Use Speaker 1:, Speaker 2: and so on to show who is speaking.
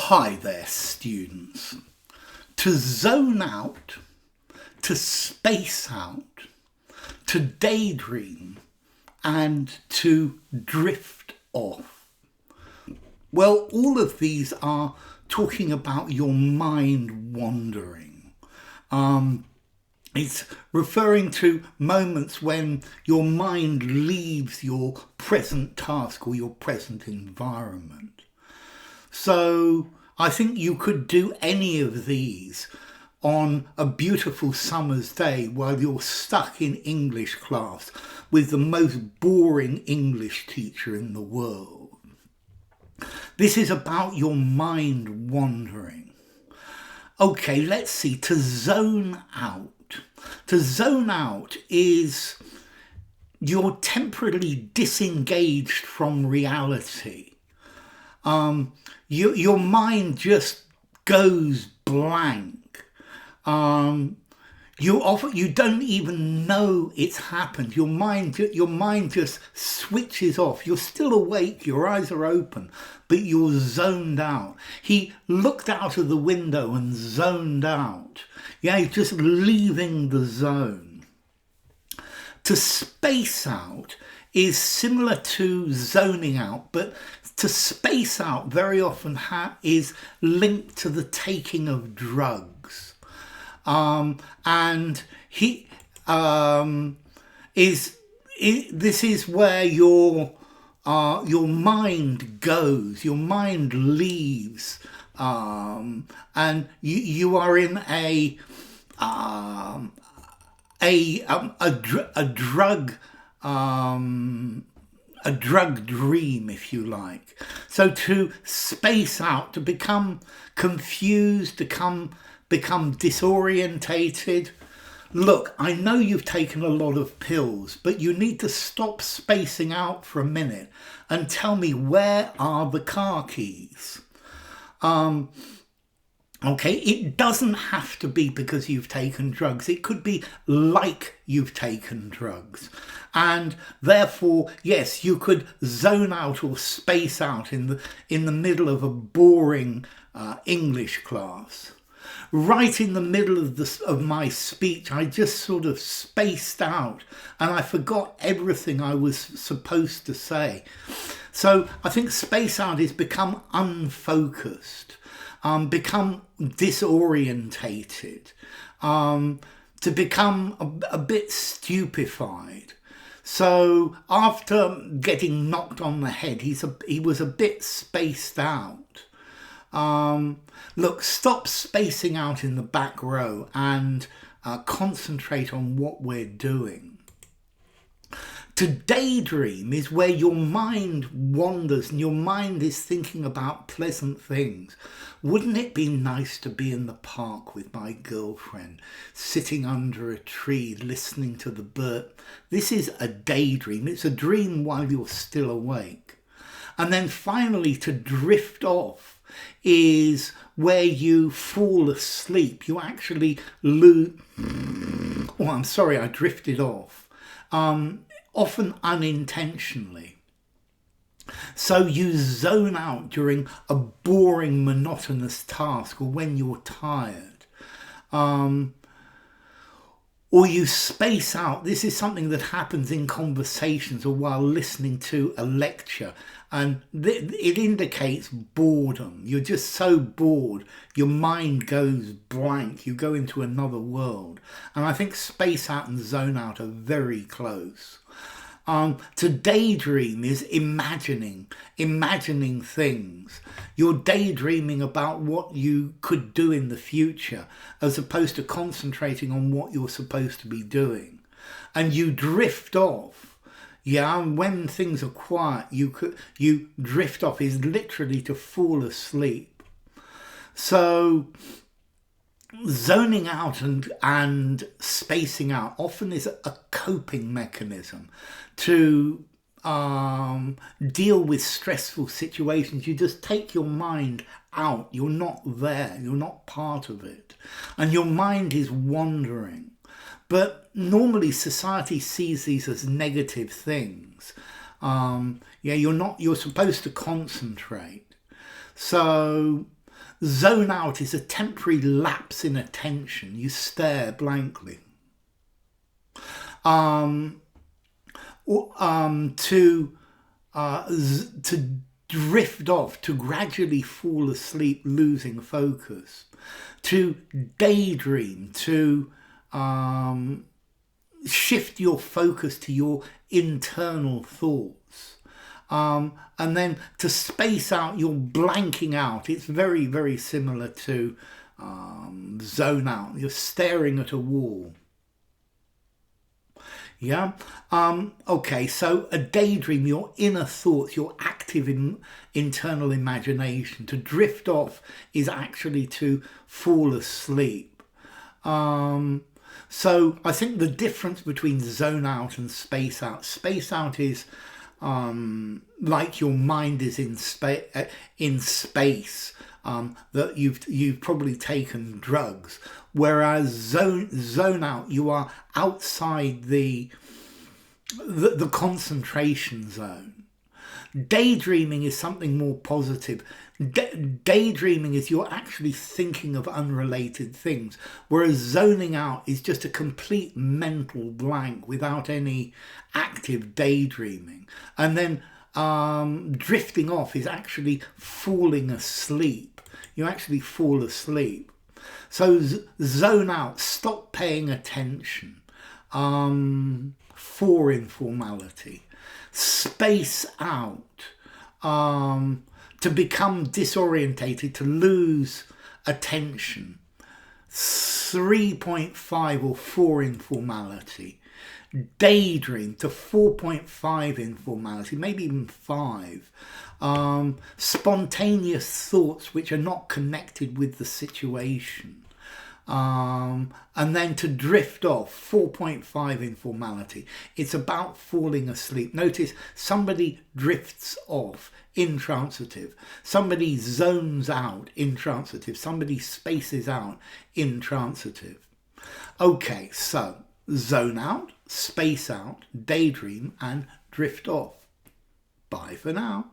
Speaker 1: Hi there, students. To zone out, to space out, to daydream, and to drift off. Well, all of these are talking about your mind wandering. It's referring to moments when your mind leaves your present task or your present environment. So I think you could do any of these on a beautiful summer's day while you're stuck in English class with the most boring English teacher in the world. This is about your mind wandering. Okay, let's see. To zone out. To zone out is you're temporarily disengaged from reality. Your mind just goes blank. You don't even know it's happened. Your mind just switches off. You're still awake, your eyes are open, but you're zoned out. He looked out of the window and zoned out. Yeah, he's just leaving the zone. To space out is similar to zoning out, but to space out very often is linked to the taking of drugs. And this is where your mind goes, your mind leaves, and you are in a drug dream, if you like. So to space out, to become confused, to become disorientated. Look, I know you've taken a lot of pills, but you need to stop spacing out for a minute and tell me, where are the car keys? Okay, it doesn't have to be because you've taken drugs. It could be like you've taken drugs. And therefore, yes, you could zone out or space out in the middle of a boring English class. Right in the middle of my speech, I just sort of spaced out and I forgot everything I was supposed to say. So I think space out is become unfocused. Become disorientated, to become a bit stupefied. So after getting knocked on the head, he was a bit spaced out. Look, stop spacing out in the back row and concentrate on what we're doing. To daydream is where your mind wanders and your mind is thinking about pleasant things. Wouldn't it be nice to be in the park with my girlfriend, sitting under a tree, listening to the bird? This is a daydream. It's a dream while you're still awake. And then finally, to drift off is where you fall asleep. You actually lose... Oh, I'm sorry, I drifted off. Often unintentionally. So you zone out during a boring, monotonous task or when you're tired. Or you space out. This is something that happens in conversations or while listening to a lecture. And it indicates boredom. You're just so bored, your mind goes blank. You go into another world. And I think space out and zone out are very close. To daydream is imagining things. You're daydreaming about what you could do in the future as opposed to concentrating on what you're supposed to be doing. And you drift off. Yeah, and when things are quiet, you drift off is literally to fall asleep. So zoning out and spacing out often is a coping mechanism to deal with stressful situations. You just take your mind out. You're not there. You're not part of it. And your mind is wandering. But normally society sees these as negative things. You're supposed to concentrate. So Zone out is a temporary lapse in attention. You stare blankly. To drift off, to gradually fall asleep, losing focus. To daydream, to shift your focus to your internal thoughts. And then to space out, you're blanking out. It's very, very similar to zone out. You're staring at a wall. Yeah. Okay. So a daydream, your inner thoughts, your active internal imagination. To drift off is actually to fall asleep. So I think the difference between zone out and space out. Space out is like your mind is in space. That you've probably taken drugs, whereas zone out, you are outside the concentration zone. Daydreaming is something more positive. Daydreaming is you're actually thinking of unrelated things, whereas zoning out is just a complete mental blank without any active daydreaming. And then drifting off is actually falling asleep. You actually fall asleep. So zone out, stop paying attention. For informality. Space out. To become disorientated, to lose attention. 3.5 or 4 informality. Daydream to 4.5 informality, maybe even 5. Spontaneous thoughts which are not connected with the situation. And then to drift off, 4.5 informality. It's about falling asleep. Notice somebody drifts off, intransitive. Somebody zones out, intransitive. Somebody spaces out, intransitive. Okay, so zone out, space out, daydream and drift off. Bye for now.